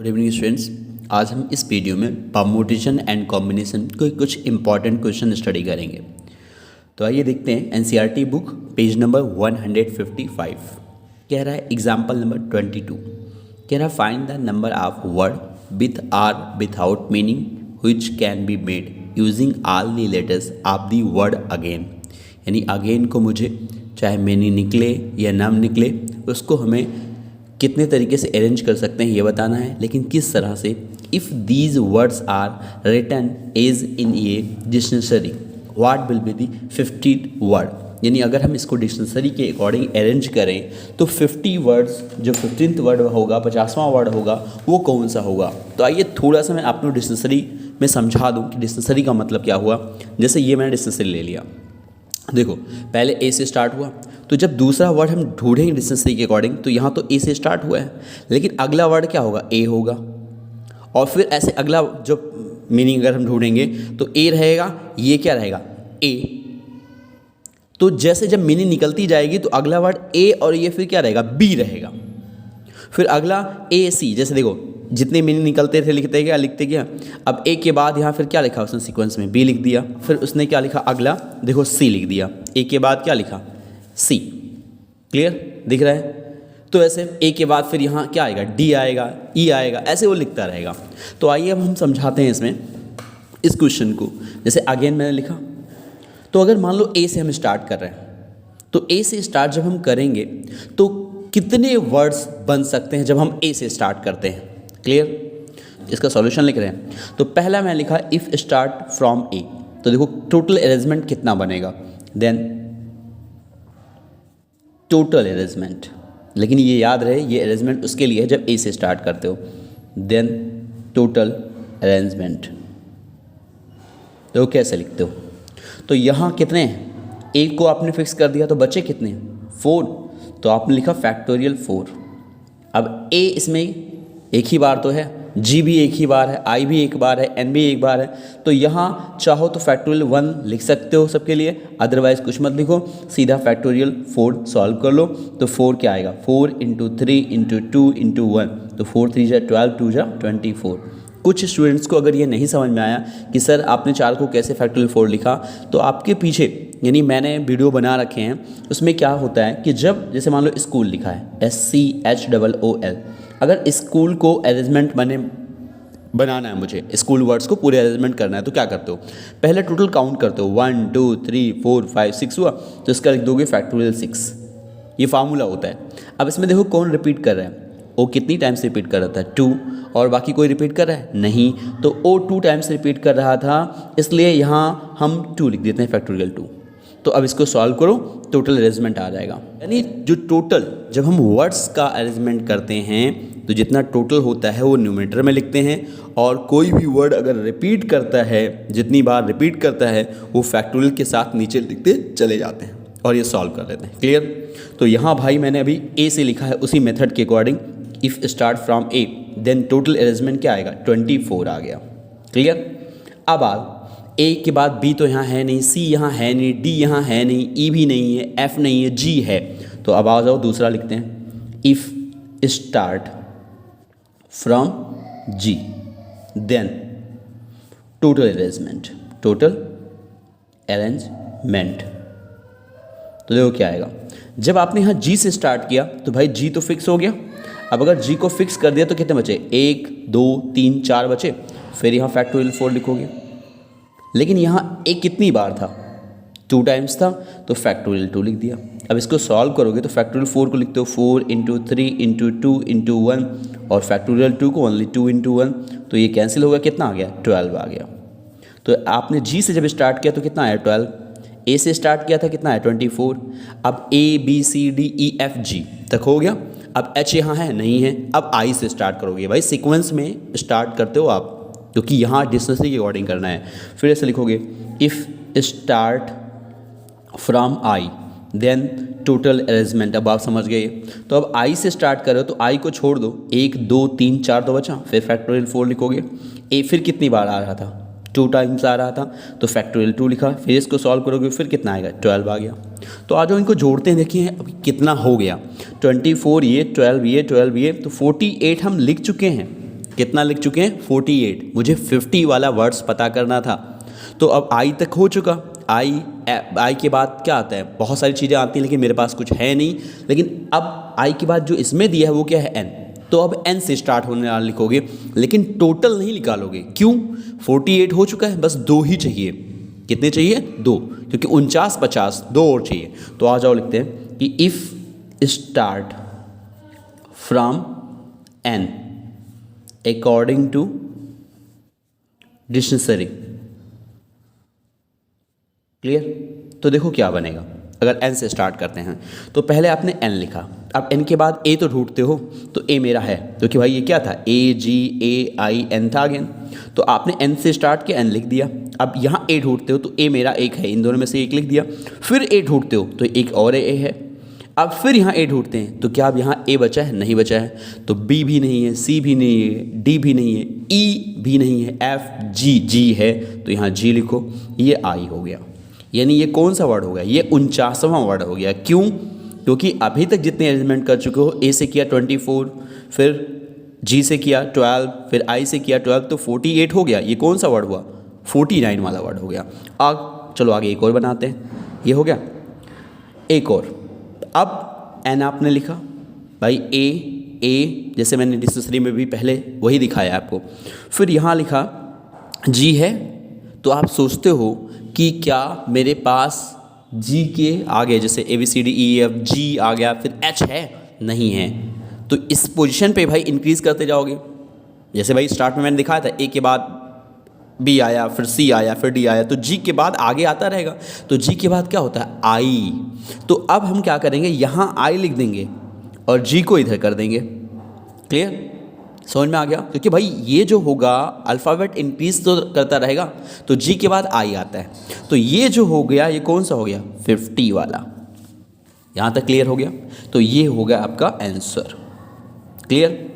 Good evening students. आज हम इस वीडियो में परमुटेशन एंड कॉम्बिनेशन के कुछ इंपॉर्टेंट क्वेश्चन स्टडी करेंगे। तो आइए देखते हैं एनसीईआरटी बुक पेज नंबर 155 कह रहा है एग्जाम्पल नंबर 22 कह रहा है find the number of word with or without meaning which can be made using all the letters of the word again. यानी अगेन को मुझे चाहे मीनिंग निकले या नाम निकले उसको हमें कितने तरीके से अरेंज कर सकते हैं ये बताना है, लेकिन किस तरह से। If these words are written as in a dictionary what will be the 50 word. यानी अगर हम इसको डिक्शनरी के अकॉर्डिंग अरेंज करें तो 50 वर्ड्स जो 15th वर्ड होगा 50वां वर्ड होगा वो कौन सा होगा। तो आइए थोड़ा सा मैं आपको डिक्शनरी में समझा दूँ कि डिक्शनरी का मतलब क्या हुआ। जैसे ये मैंने डिक्शनरी ले लिया, देखो पहले ए से स्टार्ट हुआ, तो जब दूसरा वर्ड हम ढूंढेंगे डिक्शनरी के अकॉर्डिंग तो यहाँ तो ए से स्टार्ट हुआ है, लेकिन अगला वर्ड क्या होगा, ए होगा। और फिर ऐसे अगला जो मीनिंग अगर हम ढूंढेंगे तो ए रहेगा, ये क्या रहेगा, ए। तो जैसे जब मीनिंग निकलती जाएगी तो अगला वर्ड ए और ये फिर क्या रहेगा, बी रहेगा। फिर अगला ए सी, जैसे देखो जितने मीनिंग निकलते थे लिखते गया। अब ए के बाद यहाँ फिर क्या लिखा उसने सीक्वेंस में, बी लिख दिया। फिर उसने क्या लिखा अगला, देखो सी लिख दिया। ए के बाद क्या लिखा, सी। क्लियर दिख रहा है। तो ऐसे ए के बाद फिर यहाँ क्या आएगा, डी आएगा, ई आएगा, ऐसे वो लिखता रहेगा। तो आइए अब हम समझाते हैं इसमें इस क्वेश्चन को। जैसे अगेन मैंने लिखा, तो अगर मान लो ए से हम स्टार्ट कर रहे हैं तो ए से स्टार्ट जब हम करेंगे तो कितने वर्ड्स बन सकते हैं जब हम ए से स्टार्ट करते हैं। क्लियर, इसका सॉल्यूशन लिख रहे हैं। तो पहला मैं लिखा इफ़ स्टार्ट फ्रॉम ए, तो देखो टोटल अरेंजमेंट कितना बनेगा, देन टोटल अरेंजमेंट। लेकिन ये याद रहे ये अरेंजमेंट उसके लिए है जब ए से स्टार्ट करते हो। देन टोटल अरेंजमेंट तो कैसे लिखते हो, तो यहाँ कितने हैं, ए को आपने फिक्स कर दिया तो बचे कितने, 4। तो आपने लिखा फैक्टोरियल 4। अब ए इसमें एक ही बार तो है, जी भी एक ही बार है, आई भी एक बार है, एन भी एक बार है। तो यहाँ चाहो तो फैक्टोरियल 1 लिख सकते हो सबके लिए, अदरवाइज कुछ मत लिखो, सीधा फैक्टोरियल 4 सॉल्व कर लो। तो 4 क्या आएगा, 4 × 3 × 2 × 1, तो 4 3 × 12 2 × 24। कुछ स्टूडेंट्स को अगर ये नहीं समझ में आया कि सर आपने 4 को कैसे फैक्टोरियल 4 लिखा, तो आपके पीछे यानी मैंने वीडियो बना रखे हैं, उसमें क्या होता है कि जब जैसे मान लो स्कूल लिखा है SCHOOL, अगर स्कूल को अरेंजमेंट बनाना है, मुझे स्कूल वर्ड्स को पूरे अरेंजमेंट करना है, तो क्या करते हो, पहले टोटल काउंट करते हो 1 2 3 4 5 6 हुआ, तो इसका लिख दोगे फैक्टोरियल 6। ये फार्मूला होता है। अब इसमें देखो कौन रिपीट कर रहा है, ओ कितनी टाइम्स रिपीट कर रहा था, 2, और बाकी कोई रिपीट कर रहा है नहीं, तो ओ 2 टाइम्स रिपीट कर रहा था, इसलिए यहाँ हम 2 लिख देते हैं फैक्टोरियल 2। तो अब इसको सॉल्व करो, टोटल अरेंजमेंट आ जाएगा। यानी जो टोटल जब हम वर्ड्स का अरेंजमेंट करते हैं तो जितना टोटल होता है वो न्यूमरेटर में लिखते हैं, और कोई भी वर्ड अगर रिपीट करता है, जितनी बार रिपीट करता है वो फैक्टोरियल के साथ नीचे लिखते चले जाते हैं और ये सॉल्व कर लेते हैं। क्लियर। तो यहाँ भाई मैंने अभी ए से लिखा है उसी मेथड के according, if start from A then total arrangement क्या आएगा, 24 आ गया। क्लियर। अब ए के बाद बी तो यहाँ है नहीं, सी यहाँ है नहीं, डी यहाँ है नहीं, ई भी नहीं है, एफ नहीं है, जी है। तो अब आ जाओ दूसरा लिखते हैं, if start from G then total arrangement, total arrangement. तो देखो क्या आएगा, जब आपने यहाँ जी से स्टार्ट किया तो भाई जी तो फिक्स हो गया। अब अगर जी को फिक्स कर दिया तो कितने बचे, 1 2 3 4 बचे। फिर यहाँ फैक्टोरियल 4 लिखोगे, लेकिन यहाँ एक कितनी बार था, 2 टाइम्स था, तो फैक्टोरियल 2 लिख दिया। अब इसको सॉल्व करोगे तो फैक्टोरियल 4 को लिखते हो 4 × 3 × 2 × 1, और फैक्टोरियल 2 को ओनली 2 × 1, तो ये कैंसिल हो गया, कितना आ गया, 12 आ गया। तो आपने जी से जब स्टार्ट किया तो कितना आया, 12। ए से स्टार्ट किया था, कितना आया, 24। अब A B C D E F G तक हो गया। अब एच यहाँ है नहीं है, अब आई से स्टार्ट करोगे। भाई सीक्वेंस में स्टार्ट करते हो आप, क्योंकि यहाँ डिस्टेंस के अकॉर्डिंग करना है। फिर ऐसे लिखोगे if start from I then total arrangement. अब आप समझ गए। तो अब आई से स्टार्ट करो तो आई को छोड़ दो, 1 2 3 4 तो बचा, फिर फैक्टोरियल 4 लिखोगे। ए फिर कितनी बार आ रहा था, 2 टाइम्स आ रहा था, तो फैक्टोरियल 2 लिखा। फिर इसको सॉल्व करोगे फिर कितना आएगा, 12 आ गया। तो आज इनको जोड़ते हैं, देखिए अभी कितना हो गया, 24 ये 12 ये 12 ये, तो 48 हम लिख चुके हैं। कितना लिख चुके हैं 48। मुझे 50 वाला वर्ड्स पता करना था। तो अब आई तक हो चुका। आई के बाद क्या आता है, बहुत सारी चीज़ें आती हैं लेकिन मेरे पास कुछ है नहीं। लेकिन अब आई के बाद जो इसमें दिया है वो क्या है, एन। तो अब एन से स्टार्ट होने वाला लिखोगे, लेकिन टोटल नहीं निकालोगे। क्यों? 48 हो चुका है, बस 2 ही चाहिए। कितने चाहिए? 2, क्योंकि 49 50 2 और चाहिए। तो आ जाओ लिखते हैं कि if start from N according to dictionary. Clear? तो देखो क्या बनेगा अगर एन से स्टार्ट करते हैं। तो पहले आपने एन लिखा, अब एन के बाद ए तो ढूंढते हो, तो ए मेरा है, क्योंकि भाई ये क्या था, ए जी ए आई एन था अगेन। तो आपने एन से स्टार्ट किया, एन लिख दिया। अब यहाँ ए ढूंढते हो तो ए मेरा एक है, इन दोनों में से एक लिख दिया। फिर ए ढूंढते हो तो एक और ए है। अब फिर यहाँ ए ढूंढते हैं तो क्या अब यहाँ ए बचा है? नहीं बचा है। तो बी भी नहीं है, सी भी नहीं है, डी भी नहीं है, ई भी नहीं है, एफ जी है, तो यहाँ जी लिखो। ये आई हो गया। यानी ये कौन सा वर्ड हो गया? ये 49वां वर्ड हो गया। क्यों? क्योंकि अभी तक जितने अरेंजमेंट कर चुके हो, ए से किया 24, फिर जी से किया 12, फिर आई से किया 12, तो 48 हो गया। ये कौन सा वर्ड हुआ? 49 वाला वर्ड हो गया। चलो आगे एक और बनाते हैं। ये हो गया एक और। अब एन आपने लिखा भाई, ए जैसे मैंने डिक्शनरी में भी पहले वही दिखाया आपको। फिर यहाँ लिखा जी है, तो आप सोचते हो कि क्या मेरे पास जी के आगे जैसे ABCDEF जी आ गया, फिर H है? नहीं है। तो इस पोजीशन पे भाई इंक्रीज़ करते जाओगे। जैसे भाई स्टार्ट में मैंने दिखाया था, ए के बाद बी आया, फिर सी आया, फिर डी आया, तो जी के बाद आगे आता रहेगा। तो जी के बाद क्या होता है? आई। तो अब हम क्या करेंगे, यहाँ आई लिख देंगे और जी को इधर कर देंगे। क्लियर? समझ में आ गया? क्योंकि भाई ये जो होगा अल्फ़ाबेट इंक्रीज तो करता रहेगा, तो जी के बाद आई आता है। तो ये जो हो गया, ये कौन सा हो गया? 50 वाला। यहाँ तक क्लियर हो गया? तो ये हो गया आपका आंसर। क्लियर?